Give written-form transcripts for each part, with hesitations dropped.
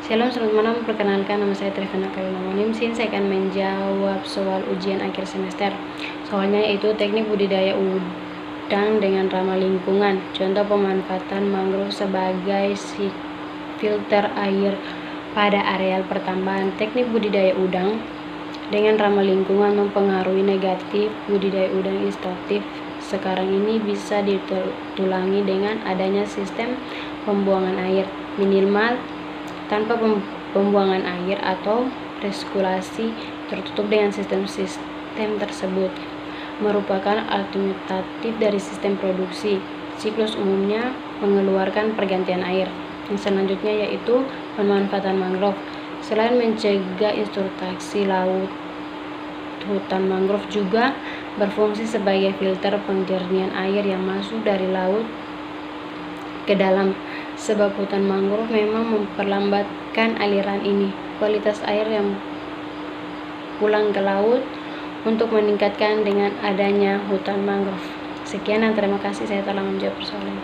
Shalom, selamat malam. Perkenalkan, nama saya Trivena Kalinamonim. Sini saya akan menjawab soal ujian akhir semester. Soalnya yaitu teknik budidaya udang dengan ramah lingkungan. Contoh pemanfaatan mangrove sebagai filter air pada areal pertambangan. Teknik budidaya udang dengan ramah lingkungan mempengaruhi negatif budidaya udang instruktif. Sekarang ini bisa ditulangi dengan adanya sistem pembuangan air minimal tanpa pembuangan air atau resirkulasi tertutup dengan sistem tersebut merupakan alternatif dari sistem produksi. Siklus umumnya mengeluarkan pergantian air. Yang selanjutnya yaitu pemanfaatan mangrove. Selain mencegah instruksi laut, hutan mangrove juga berfungsi sebagai filter penjernihan air yang masuk dari laut ke dalam. Sebab hutan mangrove memang memperlambatkan aliran ini, kualitas air yang pulang ke laut untuk meningkatkan dengan adanya hutan mangrove. Sekian dan terima kasih, saya telah menjawab persoalan.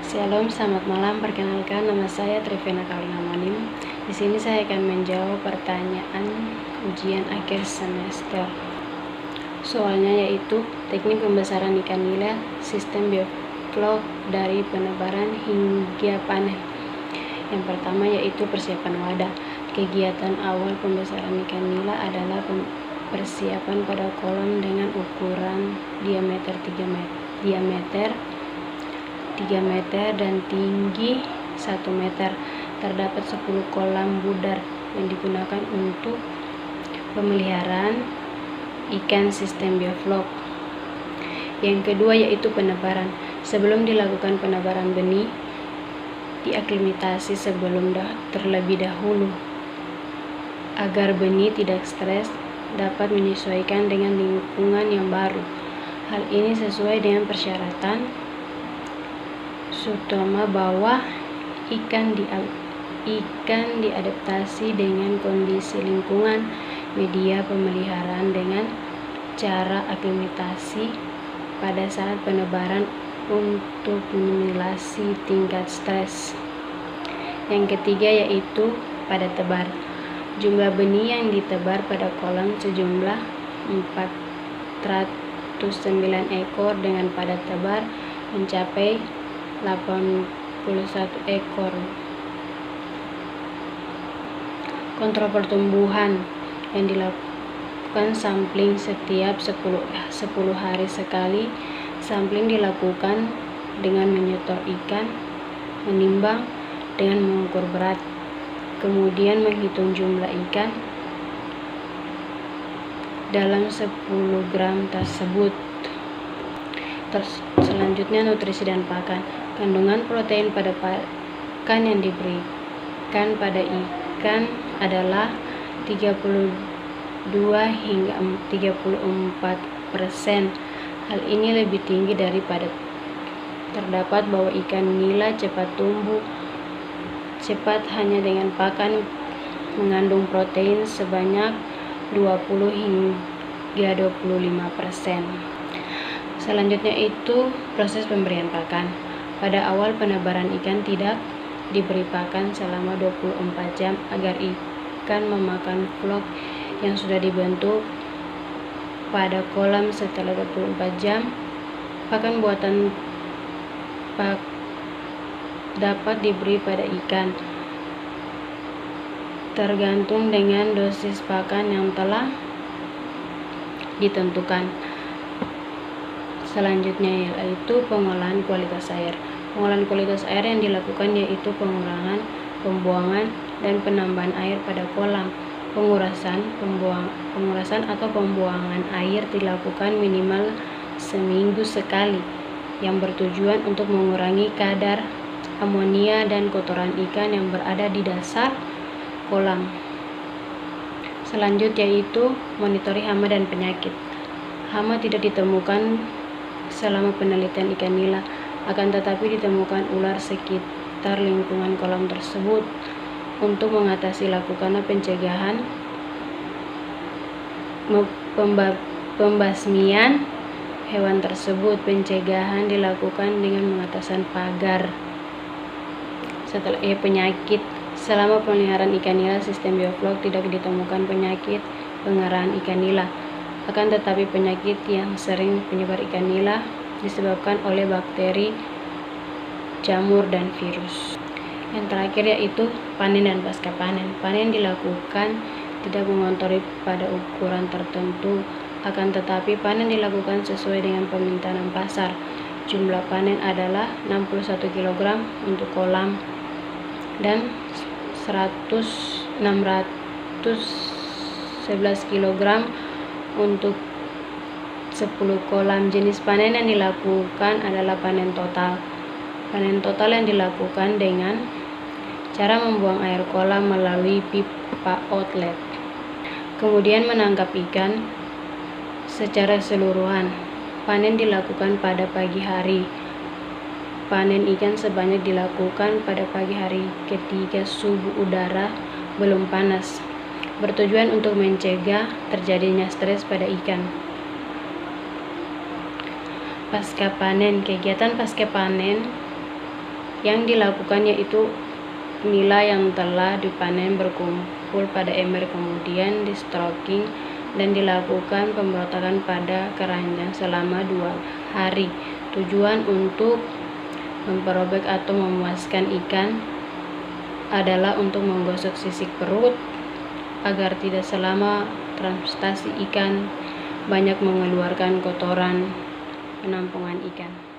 Shalom, selamat malam. Perkenalkan, nama saya Trivena Kalinamonim. Di sini saya akan menjawab pertanyaan ujian akhir semester. Soalnya yaitu teknik pembesaran ikan nila, sistem bioflok dari penebaran hingga panen. Yang pertama yaitu persiapan wadah. Kegiatan awal pembesaran ikan nila adalah persiapan pada kolam dengan ukuran diameter 3 meter dan tinggi 1 meter. Terdapat 10 kolam budar yang digunakan untuk pemeliharaan ikan sistem bioflok. Yang kedua yaitu penebaran. Sebelum dilakukan penebaran benih, diaklimatasi terlebih dahulu agar benih tidak stres, dapat menyesuaikan dengan lingkungan yang baru. Hal ini sesuai dengan persyaratan utama bahwa ikan diadaptasi dengan kondisi lingkungan, media pemeliharaan dengan cara aklimatasi pada saat penebaran untuk minimalisasi tingkat stres. Yang ketiga yaitu pada tebar. Jumlah benih yang ditebar pada kolam sejumlah 409 ekor dengan pada tebar mencapai 81 ekor. Kontrol pertumbuhan yang dilakukan sampling setiap 10 hari sekali. Sampling dilakukan dengan menyetor ikan, menimbang dengan mengukur berat, kemudian menghitung jumlah ikan dalam 10 gram tersebut. Selanjutnya nutrisi dan pakan. Kandungan protein pada pakan yang diberikan pada ikan adalah 32 hingga 34%. Hal ini lebih tinggi daripada terdapat bahwa ikan nila cepat tumbuh cepat hanya dengan pakan mengandung protein sebanyak 20 hingga 25%. Selanjutnya itu proses pemberian pakan. Pada awal penebaran ikan tidak diberi pakan selama 24 jam agar ikan memakan vlog yang sudah dibentuk pada kolam. Setelah 24 jam, pakan buatan dapat diberi pada ikan tergantung dengan dosis pakan yang telah ditentukan. Selanjutnya yaitu pengolahan kualitas air. Pengolahan kualitas air yang dilakukan yaitu pengurangan, pembuangan, dan penambahan air pada kolam. Pengurasan atau pembuangan air dilakukan minimal seminggu sekali, yang bertujuan untuk mengurangi kadar amonia dan kotoran ikan yang berada di dasar kolam. Selanjutnya yaitu monitori hama dan penyakit. Hama tidak ditemukan selama penelitian ikan nila, akan tetapi ditemukan ular sekitar lingkungan kolam tersebut. Untuk mengatasi lakukanlah pencegahan pembasmian hewan tersebut. Pencegahan dilakukan dengan mengatasan pagar. Setelah penyakit Selama pemeliharaan ikan nila sistem bioflok tidak ditemukan penyakit pengerahan ikan nila. Akan tetapi penyakit yang sering penyebar ikan nila disebabkan oleh bakteri, jamur, dan virus. Yang terakhir yaitu panen dan pasca panen. Panen dilakukan tidak mengontrol pada ukuran tertentu, akan tetapi panen dilakukan sesuai dengan permintaan pasar. Jumlah panen adalah 61 kg untuk kolam dan 611 kg untuk 10 kolam. Jenis panen yang dilakukan adalah panen total. Panen total yang dilakukan dengan cara membuang air kolam melalui pipa outlet. Kemudian menangkap ikan secara keseluruhan. Panen dilakukan pada pagi hari. Panen ikan sebanyak dilakukan pada pagi hari ketika suhu udara belum panas, bertujuan untuk mencegah terjadinya stres pada ikan. Pasca panen. Kegiatan pasca panen yang dilakukan yaitu nila yang telah dipanen berkumpul pada ember, kemudian di stroking dan dilakukan pemberontakan pada keranjang selama 2 hari. Tujuan untuk memperobek atau memuaskan ikan adalah untuk menggosok sisik perut agar tidak selama transportasi ikan banyak mengeluarkan kotoran penampungan ikan.